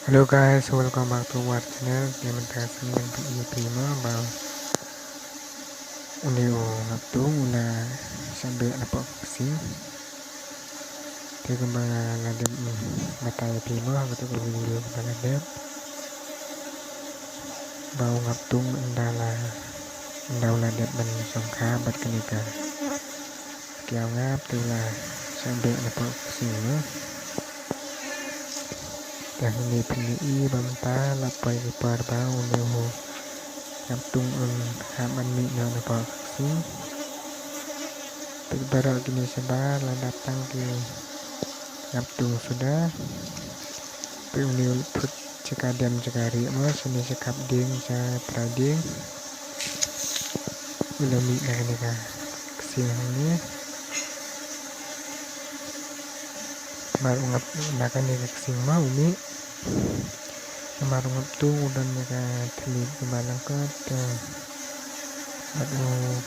Hello guys, welcome back to our channel. Teman-teman yang prima bang unio ngaptung una sambil apa sing kembang ladem mata prima gitu ke video ladem bau ngaptung endau ladem ben songka bat kenika kiau ngap tula sambil apa sing Tahuni pini banta lapai par bau unio ngaptung haman mi na apa sing terbaru gini sebar datang ke ngaptung sudah peuniul put cekadam cekari mas ini sekap ding sa trading ulami ka kesini baru ngap makan ni kesing mau umi baru ngaptung udah mereka telit kebalang ke aduh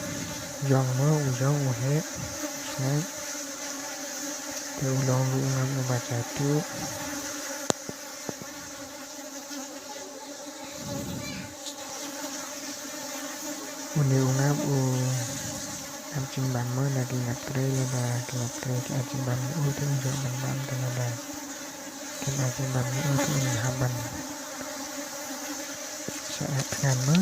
jong mau ujong uhe snack ulang lu ngam baca tu uni ungap anjing bama lagi ngatre leba ngatre anjing bama itu juga bam tenada kan anjing bama itu haban saat ngama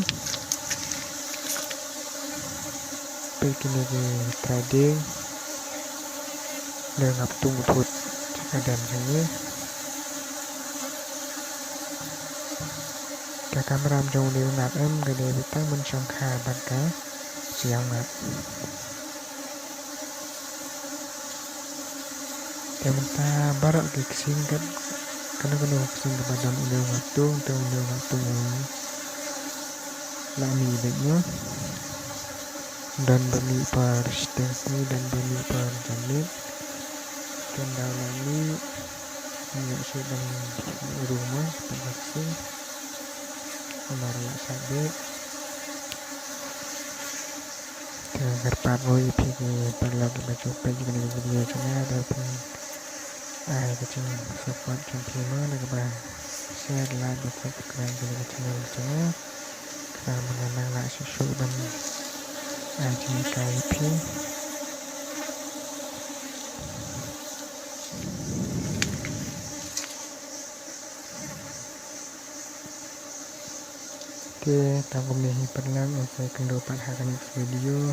bikin di trading dan ngaptung put kadang saya kakak meram jauh di ngap gede kita mencongkar bangka siang ngap Temta barak ke singkat kena kesing kepada undang ngaptung lami baiknya dan beli per stensi dan beli per jamit kendal lami minyak sudan rumah terbaksi kemarin sabit kerpat boy pergi perlagi baju pagi kena video juga ada pun kecil support cuma ada kepada share like dan subscribe juga channel juga karena mengenang nak susu dan KIP Oke, tanggung nih perlang usai kendopan hakan video